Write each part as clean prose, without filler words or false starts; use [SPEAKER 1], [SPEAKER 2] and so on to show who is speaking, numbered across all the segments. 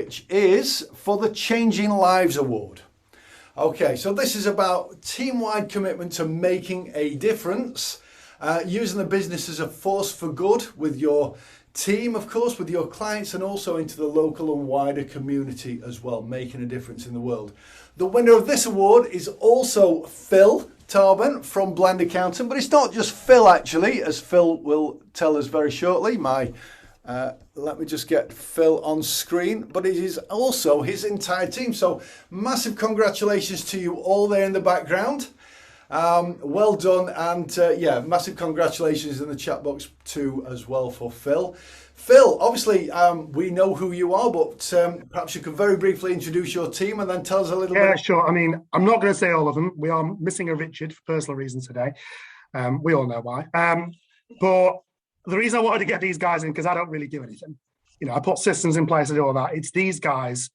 [SPEAKER 1] which is for the Changing Lives Award. Okay, so this is about team-wide commitment to making a difference, using the business as a force for good with your team, of course, with your clients, and also into the local and wider community as well, making a difference in the world. The winner of this award is also Phil Tarbun from Blend Accountant, but it's not just Phil actually, as Phil will tell us very shortly. Let me just get Phil on screen, but it is also his entire team. So massive congratulations to you all there in the background. Well done, and yeah, massive congratulations in the chat box too as well for Phil. Phil, obviously we know who you are, but perhaps you could very briefly introduce your team and then tell us a little bit.
[SPEAKER 2] Yeah, sure. I mean, I'm not going to say all of them. We are missing a Richard for personal reasons today. We all know why. But the reason I wanted to get these guys in, because I don't really do anything. You know, I put systems in place to do all that. It's these guys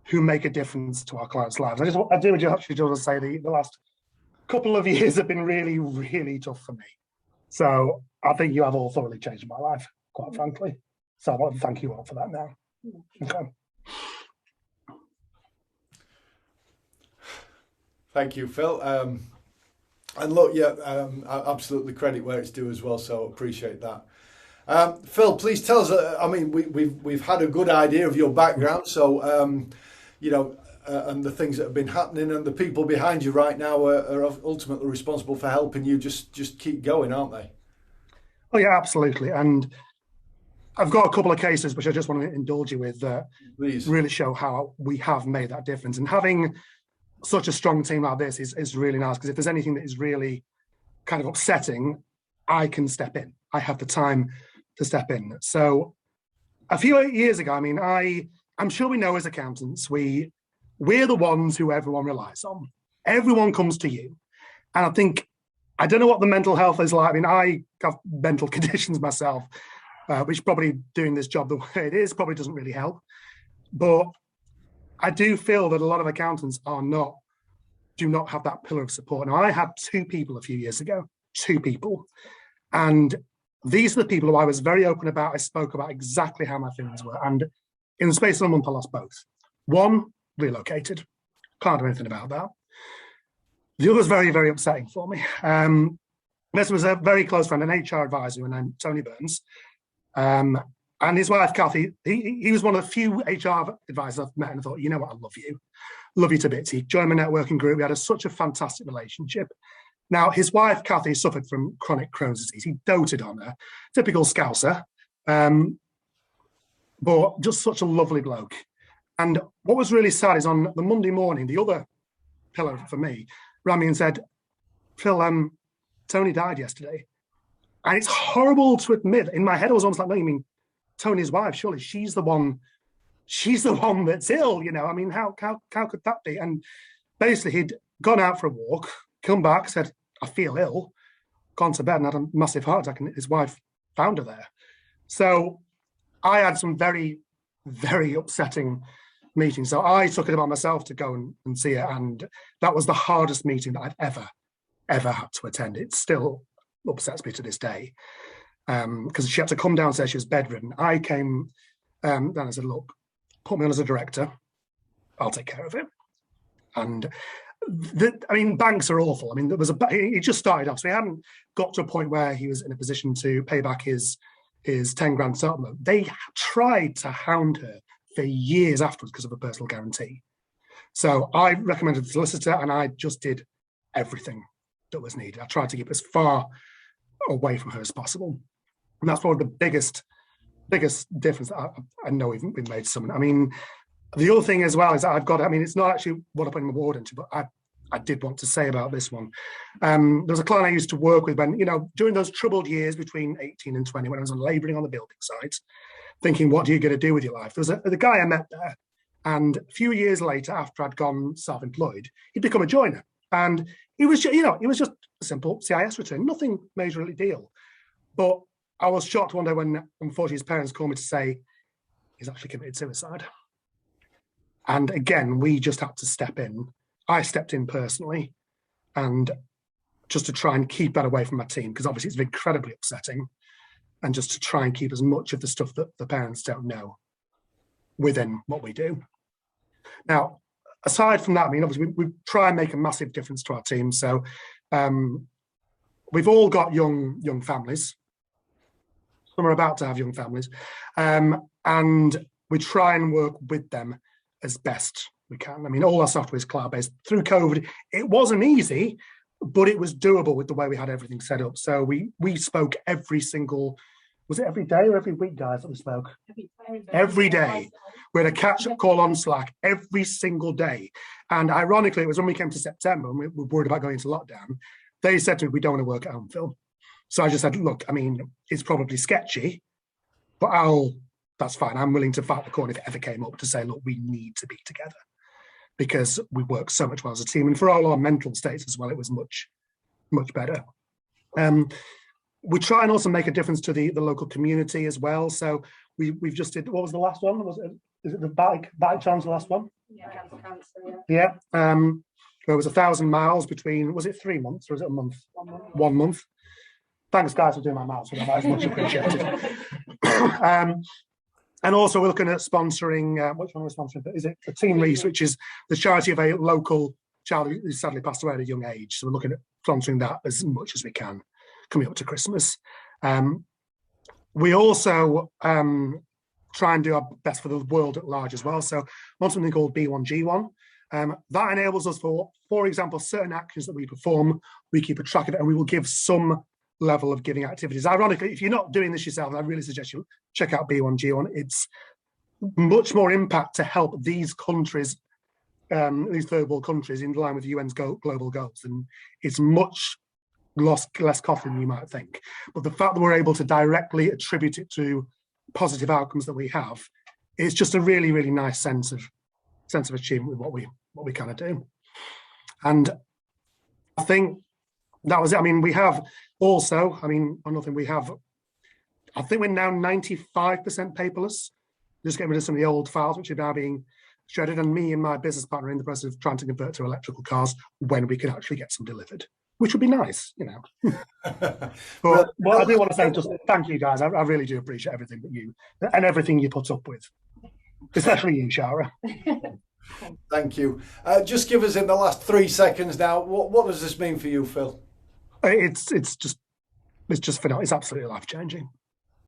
[SPEAKER 2] who make a difference to our clients' lives. I do actually just say the last couple of years have been really, really tough for me. So I think you have all thoroughly changed my life, quite frankly. So I want to thank you all for that now. Okay.
[SPEAKER 1] Thank you, Phil. And look, yeah, absolutely credit where it's due as well. So appreciate that. Phil, please tell us. I mean, we've had a good idea of your background. So you know, and the things that have been happening, and the people behind you right now are ultimately responsible for helping you just keep going, aren't they?
[SPEAKER 2] Oh yeah, absolutely. And I've got a couple of cases which I just want to indulge you with that really show how we have made that difference. And having such a strong team like this is really nice, because if there's anything that is really kind of upsetting, I can step in. I have the time to step in. So a few years ago, I mean, I'm sure we know as accountants, we're the ones who everyone relies on. Everyone comes to you. And I think, I don't know what the mental health is like. I mean, I have mental conditions myself, which probably doing this job the way it is probably doesn't really help. But I do feel that a lot of accountants do not have that pillar of support. Now, I had two people a few years ago, two people. And these are the people who I was very open about. I spoke about exactly how my feelings were. And in the space of a month, I lost both. One, relocated. Can't do anything about that. The other was very, very upsetting for me. This was a very close friend, an HR advisor named Tony Burns. And his wife, Kathy, he was one of the few HR advisors I've met, and I thought, you know what, I love you to bits. He joined my networking group. We had such a fantastic relationship. Now, his wife, Kathy, suffered from chronic Crohn's disease. He doted on her, typical Scouser, but just such a lovely bloke. And what was really sad is on the Monday morning, the other pillar for me rang me and said, Phil, Tony died yesterday. And it's horrible to admit. In my head, I was almost like, no, you mean Tony's wife? Surely she's the one that's ill, you know? I mean, how could that be? And basically he'd gone out for a walk, come back, said, I feel ill, gone to bed and had a massive heart attack, and his wife found her there. So I had some very, very upsetting meetings. So I took it upon myself to go and see her. And that was the hardest meeting that I've ever had to attend. It still upsets me to this day. Because she had to come downstairs, she was bedridden. I came down and said, look, put me on as a director, I'll take care of it. And I mean, banks are awful. I mean, he just started off, so he hadn't got to a point where he was in a position to pay back his 10 grand settlement. They tried to hound her for years afterwards because of a personal guarantee. So I recommended the solicitor, and I just did everything that was needed. I tried to keep as far away from her as possible. And that's probably the biggest difference that I know we've made to someone. I mean, the other thing as well is that it's not actually what I put an award into, but I did want to say about this one. There was a client I used to work with when, during those troubled years between 18 and 20, when I was labouring on the building site, thinking, what are you going to do with your life? There was the guy I met there, and a few years later, after I'd gone self-employed, he'd become a joiner. And he was just a simple CIS return, nothing majorly deal. But I was shocked one day when, unfortunately, his parents called me to say he's actually committed suicide. And again, we just had to step in. I stepped in personally, and just to try and keep that away from my team, because obviously it's incredibly upsetting, and just to try and keep as much of the stuff that the parents don't know within what we do. Now, aside from that, I mean, obviously we try and make a massive difference to our team. So we've all got young families. Some are about to have young families. And we try and work with them as best we can. I mean, all our software is cloud-based. Through COVID, it wasn't easy, but it was doable with the way we had everything set up. So we spoke every single, was it every day or every week, guys, that we spoke? Every day. We had a catch-up call on Slack every single day. And ironically, it was when we came to September and we were worried about going into lockdown, they said to me, we don't want to work at home, Phil. So I just said, look, I mean, it's probably sketchy, but that's fine. I'm willing to fight the corner if it ever came up to say, look, we need to be together because we work so much well as a team. And for all our mental states as well, it was much, much better. We try and also make a difference to the local community as well. So we've just did, what was the last one? Is it the bike challenge, the last one?
[SPEAKER 3] Yeah, cancer,
[SPEAKER 2] yeah. There was 1,000 miles between, was it 3 months or was it a month? 1 month. Thanks, guys, for doing my maths. That is much appreciated. And also, we're looking at sponsoring. Which one are we sponsoring? Is it the Team Reese, which is the charity of a local child who sadly passed away at a young age? So we're looking at sponsoring that as much as we can, coming up to Christmas. We also try and do our best for the world at large as well. So on something called B1G1. That enables us for example, certain actions that we perform, we keep a track of it, and we will give some level of giving activities. Ironically, if you're not doing this yourself, I really suggest you check out B1G1. It's much more impact to help these countries, these third world countries, in line with the UN's global goals, and it's much less costly than you might think. But the fact that we're able to directly attribute it to positive outcomes that we have, it's just a really, really nice sense of achievement with what we kind of do. And I think that was it. I mean, we have also, I mean, another thing we have, I think we're now 95% paperless, just getting rid of some of the old files which are now being shredded, and me and my business partner are in the process of trying to convert to electrical cars when we can actually get some delivered, which would be nice, you know. But I do want to say just thank you guys. I really do appreciate everything that you and everything you put up with, especially you, Shara.
[SPEAKER 1] Thank you. Just give us in the last 3 seconds now, what does this mean for you, Phil?
[SPEAKER 2] It's just phenomenal. It's absolutely life-changing.